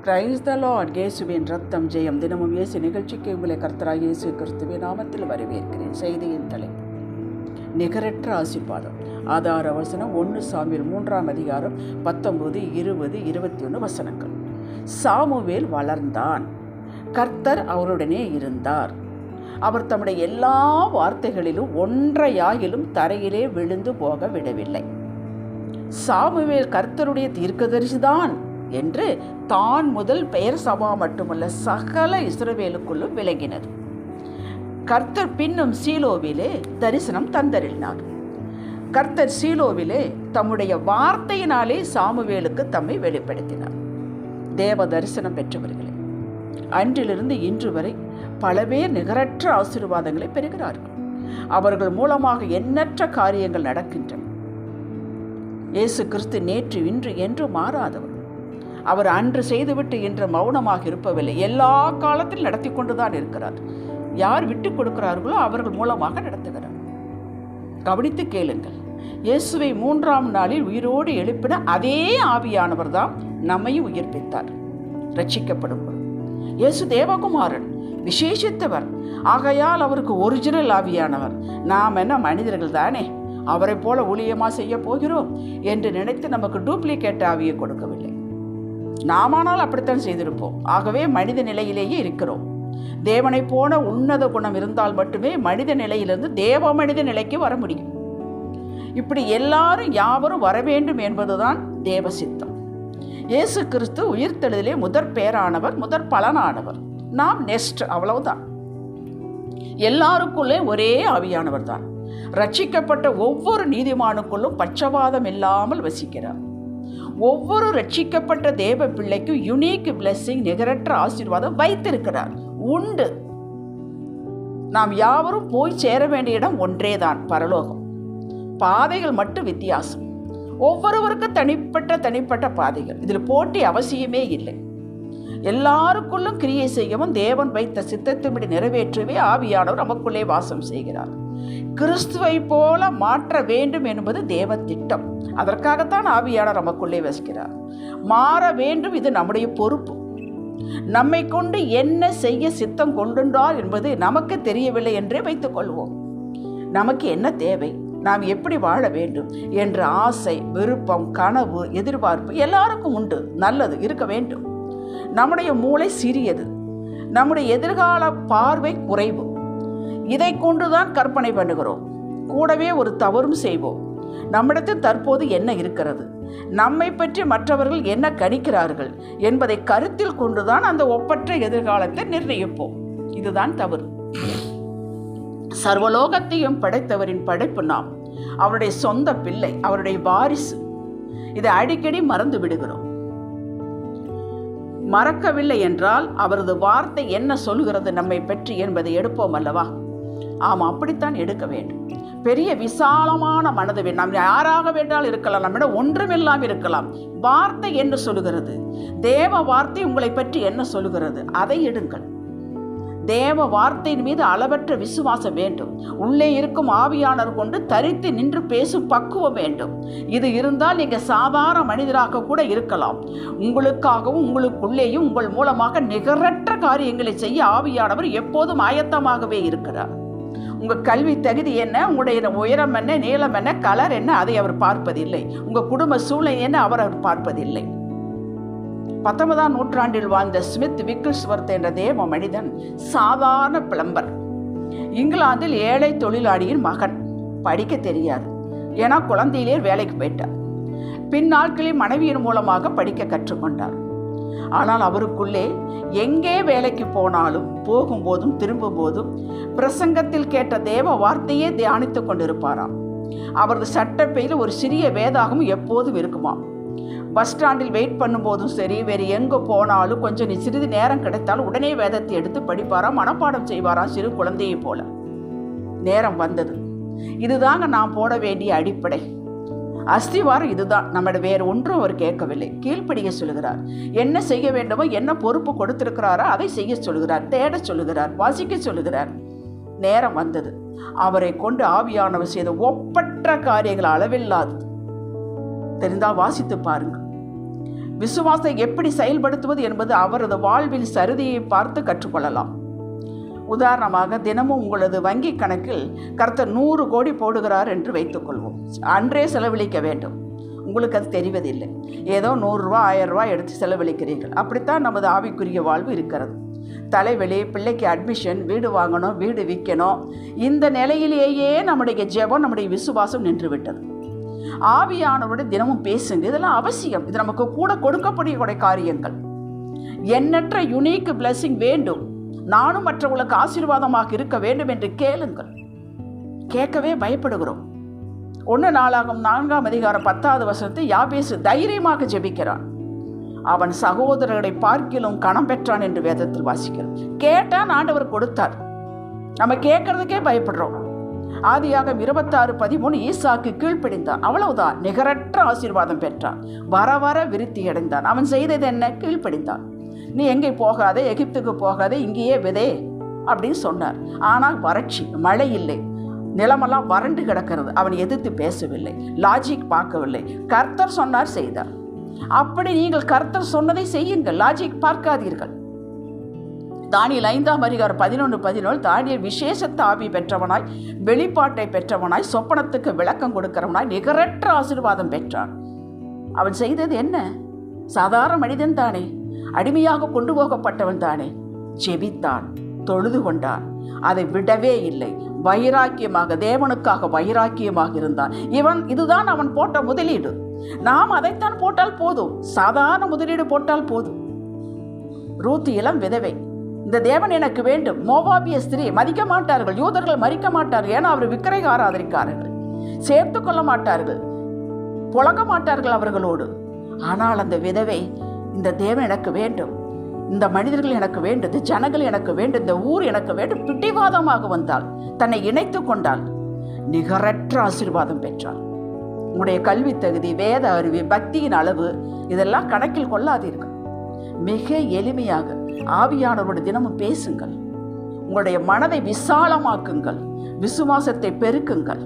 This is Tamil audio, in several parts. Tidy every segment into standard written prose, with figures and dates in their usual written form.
Praise the Lord. இயேசுவின் ரத்தம் ஜெயம். தினமும் இயேசு நிகழ்ச்சிக்கு உங்களை கர்த்தராகிய இயேசு கிறிஸ்துவின் நாமத்தில் வரவேற்கிறேன். செய்தியின் தலைப்பு நிகரற்ற ஆசீர்வாதம். ஆதார வசனம் 1 சாமுவேல் 3ஆம் அதிகாரம் 19, 20, 21 வசனங்கள். சாமுவேல் வளர்ந்தான், கர்த்தர் அவருடனே இருந்தார். அவர் தம்முடைய எல்லா வார்த்தைகளிலும் ஒன்றையாகிலும் தரையிலே விழுந்து போக விடவில்லை. சாமுவேல் கர்த்தருடைய தீர்க்கதரிசிதான் என்று தான் முதல் பெயர் சபா மட்டுமல்ல சகல இஸ்ரவேலுக்குள்ளும் விளங்கினது. கர்த்தர் பின்னும் சீலோவிலே தரிசனம் தந்தருளினார். கர்த்தர் சீலோவிலே தம்முடைய வார்த்தையினாலே சாமுவேலுக்கு தம்மை வெளிப்படுத்தினார். தேவ தரிசனம் பெற்றவர்களே, அன்றிலிருந்து இன்று வரை பல பேர் நிகரற்ற ஆசீர்வாதங்களை பெறுகிறார்கள். அவர்கள் மூலமாக எண்ணற்ற காரியங்கள் நடக்கின்றன. இயேசு கிறிஸ்து நேற்று இன்று என்று மாறாதவர். அவர் அன்று செய்துவிட்டு இன்று மௌனமாக இருப்பவில்லை. எல்லா காலத்திலும் நடத்தி கொண்டுதான் இருக்கிறார். யார் விட்டு கொடுக்கிறார்களோ அவர்கள் மூலமாக நடத்துகிறார். கவனித்து கேளுங்கள். இயேசுவை 3ஆம் நாளில் உயிரோடு எழுப்பின அதே ஆவியானவர் தான் நம்மையும் உயிர்ப்பித்தார். ரட்சிக்கப்படும் இயேசு தேவகுமாரன், விசேஷித்தவர். ஆகையால் அவருக்கு ஒரிஜினல் ஆவியானவர். நாம் என்ன மனிதர்கள் தானே, அவரை போல ஊழியமாக செய்ய போகிறோம் என்று நினைத்து நமக்கு டூப்ளிகேட் ஆவியை கொடுக்கவில்லை. நாமானால் அப்படித்தான் செய்திருப்போம். ஆகவே மனித நிலையிலேயே இருக்கிறோம். தேவனை போன உன்னத குணம் இருந்தால் மட்டுமே மனித நிலையிலிருந்து தேவ மனித நிலைக்கு வர முடியும். இப்படி எல்லாரும் யாவரும் வர வேண்டும் என்பதுதான் தேவ சித்தம். இயேசு கிறிஸ்து உயிர்த்தெழுதலே முதற் பேரானவர், முதற் பலனானவர். நாம் நெக்ஸ்ட், அவ்வளவுதான். எல்லாருக்குள்ளே ஒரே ஆவியானவர் தான். ரட்சிக்கப்பட்ட ஒவ்வொரு நீதிமானுக்குள்ளும் பட்சபாதம் இல்லாமல் வசிக்கிறார். ஒவ்வொரு ரட்சிக்கப்பட்ட தேவ பிள்ளைக்கும் யுனிக் பிளெஸிங், நிகரற்ற ஆசீர்வாதம் வைத்திருக்கிறார், உண்டு. நாம் யாவரும் போய் சேர வேண்டிய இடம் ஒன்றேதான், பரலோகம். பாதைகள் மட்டும் வித்தியாசம். ஒவ்வொருவருக்கும் தனிப்பட்ட பாதைகள். இதில் போட்டி அவசியமே இல்லை. எல்லாருக்குள்ளும் கிரியை செய்யவும் தேவன் வைத்த சித்தத்தின்படி நிறைவேற்றவே ஆவியானவர் நமக்குள்ளே வாசம் செய்கிறார். கிறிஸ்துவை போல மாற்ற வேண்டும் என்பது தேவ திட்டம். அதற்காகத்தான் ஆவியானவர் நமக்குள்ளே வசிக்கிறார். மாற வேண்டும், இது நம்முடைய பொறுப்பு. நம்மை கொண்டு என்ன செய்ய சித்தம் கொண்டுண்டார் என்பது நமக்கு தெரியவில்லை என்றே வைத்துக் கொள்வோம். நமக்கு என்ன தேவை, நாம் எப்படி வாழ வேண்டும் என்ற ஆசை, விருப்பம், கனவு, எதிர்பார்ப்பு எல்லாருக்கும் உண்டு. நல்லது இருக்க வேண்டும். நம்முடைய மூளை சிறியது, நம்முடைய எதிர்கால பார்வை குறைவு. இதை கொண்டுதான் கற்பனை பண்ணுகிறோம். கூடவே ஒரு தவறும் செய்வோம். நம்மிடத்தில் தற்போது என்ன இருக்கிறது, நம்மை பற்றி மற்றவர்கள் என்ன கணிக்கிறார்கள் என்பதை கருத்தில் கொண்டுதான் அந்த ஒப்பற்ற எதிர்காலத்தை நிர்ணயிப்போம். இதுதான் தவறு. சர்வலோகத்தையும் படைத்தவரின் படைப்பு நாம். அவருடைய சொந்த பிள்ளை, அவருடைய வாரிசு. இதை அடிக்கடி மறந்து விடுகிறோம். மறக்கவில்லை என்றால் அவரது வார்த்தை என்ன சொல்கிறது நம்மை பற்றி என்பதை எடுப்போம் அல்லவா? ஆமாம், அப்படித்தான் எடுக்க வேண்டும். பெரிய விசாலமான மனது வேண்டும். நாம் யாராக வேண்டால் இருக்கலாம், நம்மிடம் ஒன்றுமில்லாமல் இருக்கலாம். வார்த்தை என்ன சொல்லுகிறது, தேவ வார்த்தை உங்களை பற்றி என்ன சொல்லுகிறது, அதை எடுங்கள். தேவ வார்த்தையின் மீது அளவற்ற விசுவாசம் வேண்டும். உள்ளே இருக்கும் ஆவியானவர் கொண்டு தரித்து நின்று பேசும் பக்குவம் வேண்டும். இது இருந்தால் நீங்கள் சாதாரண மனிதராக கூட இருக்கலாம். உங்களுக்காகவும் உங்களுக்குள்ளேயும் உங்கள் மூலமாக நிகரற்ற காரியங்களை செய்ய ஆவியானவர் எப்போதும் ஆயத்தமாகவே இருக்கிறார். உங்கள் கல்வி தகுதி என்ன, உங்களுடைய உயரம் என்ன, நீளம் என்ன, கலர் என்ன, அதை அவர் பார்ப்பதில்லை. உங்கள் குடும்ப சூழ்நிலை என்ன, அவர் பார்ப்பதில்லை. 19ஆம் நூற்றாண்டில் வாழ்ந்த ஸ்மித் விக்கிள்ஸ்வர்த் என்ற தேவ மனிதன் சாதாரண பிளம்பர். இங்கிலாந்தில் ஏழை தொழிலாளியின் மகன். படிக்க தெரியாது, ஏன்னா குழந்தையிலே வேலைக்கு போயிட்டார். பின்னாட்களில் மனைவியின் மூலமாக படிக்க கற்றுக்கொண்டார். ஆனால் அவருக்குள்ளே எங்கே வேலைக்கு போனாலும், போகும்போதும் திரும்பும்போதும் பிரசங்கத்தில் கேட்ட தேவ வார்த்தையே தியானித்து கொண்டிருப்பாராம். அவரது சட்டப்பையில் ஒரு சிறிய வேதாகம் எப்போதும் இருக்குமாம். பஸ் ஸ்டாண்டில் வெயிட் பண்ணும்போதும் சரி, வேறு எங்கே போனாலும் கொஞ்சம் சிறிது நேரம் கிடைத்தாலும் உடனே வேதத்தை எடுத்து படிப்பாராம், மனப்பாடம் செய்வாராம், சிறு குழந்தையை போல. நேரம் வந்தது. இதுதாங்க நாம் போட வேண்டிய அடிப்படை அஸ்திவாரம். இதுதான். நம்மிட வேறு ஒன்றும் அவர் கேட்கவில்லை. கீழ்ப்படிய சொல்லுகிறார். என்ன செய்ய வேண்டுமோ, என்ன பொறுப்பு கொடுத்திருக்கிறாரோ அதை செய்ய சொல்லுகிறார், தேட சொல்லுகிறார், வாசிக்க சொல்லுகிறார். நேரம் வந்தது. அவரை கொண்டு ஆவியானவர் செய்த ஒப்பற்ற காரியங்கள் அளவில்லாது. தெரிந்தால் வாசித்து பாருங்கள். விசுவாசத்தை எப்படி செயல்படுத்துவது என்பது அவரது வாழ்வில் சருதியை பார்த்து கற்றுக்கொள்ளலாம். உதாரணமாக, தினமும் உங்களது வங்கி கணக்கில் கர்த்தர் 100 கோடி போடுகிறார் என்று வைத்துக்கொள்வோம். அன்றே செலவழிக்க வேண்டும். உங்களுக்கு அது தெரிவதில்லை. ஏதோ 100 ரூபா 1000 ரூபாய் எடுத்து செலவழிக்கிறீர்கள். அப்படித்தான் நமது ஆவிக்குரிய வாழ்வு இருக்கிறது. தலைவலி, பிள்ளைக்கு அட்மிஷன், வீடு வாங்கணும், வீடு விற்கணும், இந்த நிலையிலேயே நம்முடைய ஜெபம், நம்முடைய விசுவாசம் நின்றுவிட்டது. ஆவியானவருடைய தினமும் பேசுங்க. இதெல்லாம் அவசியம். இது நமக்கு கூட கொடுக்கக்கூடிய காரியங்கள். எண்ணற்ற யுனிக் பிளஸிங் வேண்டும். நானும் மற்றவர்களுக்கு ஆசீர்வாதமாக இருக்க வேண்டும் என்று கேளுங்கள். கேட்கவே பயப்படுகிறோம். 1 நாளாகும் 4ஆம் அதிகாரம் 10வது வசனத்தை யாபேசு தைரியமாக ஜெபிக்கிறான். அவன் சகோதரர்களை பார்க்கிலும் கணம் பெற்றான் என்று வேதத்தில் வாசிக்கிறோம். கேட்டான், ஆண்டவர் கொடுத்தார். நம்ம கேட்கறதுக்கே பயப்படுறோம். ஆதியாகமம் 26:13 ஈசாக்கு கீழ்ப்படிந்தான். அவ்வளவுதான், நிகரற்ற ஆசீர்வாதம் பெற்றான். வர வர விருத்தி அடைந்தான். அவன் செய்தது என்ன? கீழ்ப்படிந்தான். நீ எங்கே போகாதே, எகிப்துக்கு போகாதே, இங்கேயே விதே அப்படின்னு சொன்னார். ஆனால் வறட்சி, மழை இல்லை, நிலமெல்லாம் வறண்டு கிடக்கிறது. அவன் எதிர்த்து பேசவில்லை, லாஜிக் பார்க்கவில்லை. கர்த்தர் சொன்னார், செய்தார். அப்படி நீங்கள் கர்த்தர் சொன்னதை செய்யுங்கள், லாஜிக் பார்க்காதீர்கள். தானியேல் 5ஆம் அதிகாரம் 11:17 தானியேல் விசேஷத்த ஆவி பெற்றவனாய், வெளிப்பாட்டை பெற்றவனாய், சொப்பனத்துக்கு விளக்கம் கொடுக்கிறவனாய் நிகரற்ற ஆசீர்வாதம் பெற்றான். அவன் செய்தது என்ன? சாதாரண மனிதன் தானே, அடிமையாக கொண்டு போகப்பட்டவன் தானே. ஜெபித்தான், தொழுது கொண்டான், அதை விடவே இல்லை. வைராக்கியமாக, தேவனுக்காக வைராக்கியமாக இருந்தான். இதுதான் அவன் போட்ட முதலீடு. நாம் அதைத்தான் போட்டால் போதும். சாதாரண முதலீடு போட்டால் போதும். ரூத் இளம் விதவை. இந்த தேவன் எனக்கு வேண்டும். மோவாபிய ஸ்திரீ மதிக்க மாட்டார்கள், யூதர்கள் மதிக்க மாட்டார்கள். ஏன்னா அவர் விக்கிரக ஆராதனைக்காரர்கள், சேர்த்து கொள்ள மாட்டார்கள், புழங்க மாட்டார்கள் அவர்களோடு. ஆனால் அந்த விதவை, இந்த தேவன் எனக்கு வேண்டும், இந்த மனிதர்கள் எனக்கு வேண்டும், இந்த ஜனங்கள் எனக்கு வேண்டும், இந்த ஊர் எனக்கு வேண்டும், பிடிவாதமாக வந்தால், தன்னை இணைத்து கொண்டால் நிகரற்ற ஆசீர்வாதம் பெற்றார். உங்களுடைய கல்வி தகுதி, வேத அறிவு, பக்தியின் அளவு இதெல்லாம் கணக்கில் கொள்ளாதீர்கள். மிக எளிமையாக ஆவியானவரோடு தினமும் பேசுங்கள். உங்களுடைய மனதை விசாலமாக்குங்கள், விசுவாசத்தை பெருக்குங்கள்,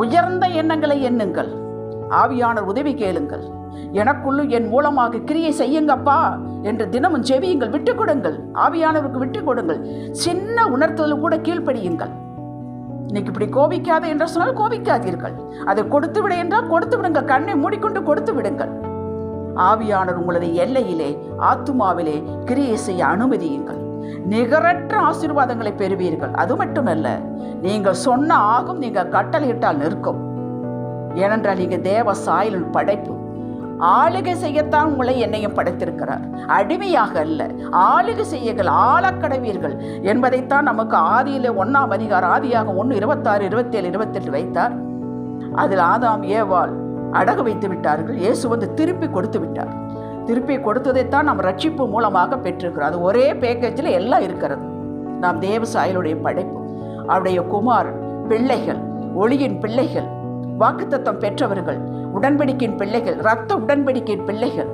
உயர்ந்த எண்ணங்களை எண்ணுங்கள், ஆவியானவர் உதவி கேளுங்கள். எனக்குள்ளும் என் மூலமாக கிரியை செய்யுங்கப்பா என்று தினமும் ஜெபியுங்கள். விட்டுக் கொடுங்கள், ஆவியானவருக்கு விட்டுக் கொடுங்கள். சின்ன உணர்த்தலும் கூட கீழ்ப்படியுங்கள். இன்னைக்கு இப்படி கோபிக்காத என்று சொன்னால் கோபிக்காதீர்கள். அதை கொடுத்து விட என்றால் கொடுத்து விடுங்கள். கண்ணை மூடிக்கொண்டு கொடுத்து விடுங்கள். ஆவியானவர் உங்களது எல்லையிலே, ஆத்துமாவிலே கிரியை செய்ய அனுமதியுங்கள். நிகரற்ற ஆசீர்வாதங்களை பெறுவீர்கள். அது மட்டுமல்ல, நீங்கள் சொன்ன ஆகும், நீங்கள் கட்டளையிட்டால் நிற்கும். ஏனென்றால் நீங்கள் தேவ சாயலின் படைப்பு. ஆளுகை செய்யத்தான் உங்களை என்னையும் படைத்திருக்கிறார். அடிமையாக அல்ல, ஆளுகை செய்யுங்கள், ஆளக்கடவீர்கள் என்பதைத்தான் நமக்கு ஆதியிலே 1ஆம் அதிகாரம் ஆதியாக 1:26, 27, 28 வைத்தார். அதில் ஆதாம் ஏவாள் அடகு வைத்து விட்டார்கள். இயேசு வந்து திருப்பி கொடுத்து விட்டார். திருப்பி கொடுத்ததைத்தான் நாம் ரட்சிப்பு மூலமாக பெற்றிருக்கிறோம். அது ஒரே பேக்கேஜில் எல்லாம் இருக்கிறது. நாம் தேவ சாயலுடைய படைப்பு, அவருடைய குமாரன், பிள்ளைகள், ஒளியின் பிள்ளைகள், வாக்குத்தத்தம் பெற்றவர்கள், உடன்படிக்கையின் பிள்ளைகள், இரத்த உடன்படிக்கையின் பிள்ளைகள்.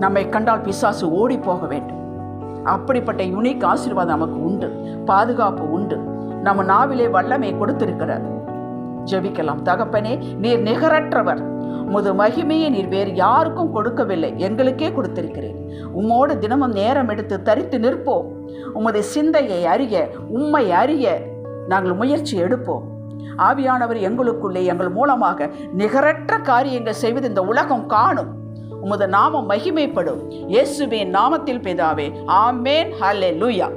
நம்மை கண்டால் பிசாசு ஓடி போக வேண்டும். அப்படிப்பட்ட யுனிக் ஆசீர்வாதம் நமக்கு உண்டு, பாதுகாப்பு உண்டு. நம்ம நாவிலே வல்லமை கொடுத்திருக்கிறார். ஜெபிக்கலாம். தகப்பனே, நீர் நிகரற்றவர். உமது மகிமையை நீர் வேறு யாருக்கும் கொடுக்கவில்லை, எங்களுக்கே கொடுத்திருக்கிறேன். உம்மோடு தினமும் நேரம் எடுத்து தரித்து நிற்போம். உமது சிந்தையை அறிய, உம்மை அறிய நாங்கள் முயற்சி எடுப்போம். ஆவியானவர் எங்களுக்குள்ளே, எங்கள் மூலமாக நிகரற்ற காரியங்கள் செய்வது இந்த உலகம் காணும். உமது நாமம் மகிமைப்படும். இயேசுவின் நாமத்தில் பிதாவே, ஆமென். ஹல்லேலூயா.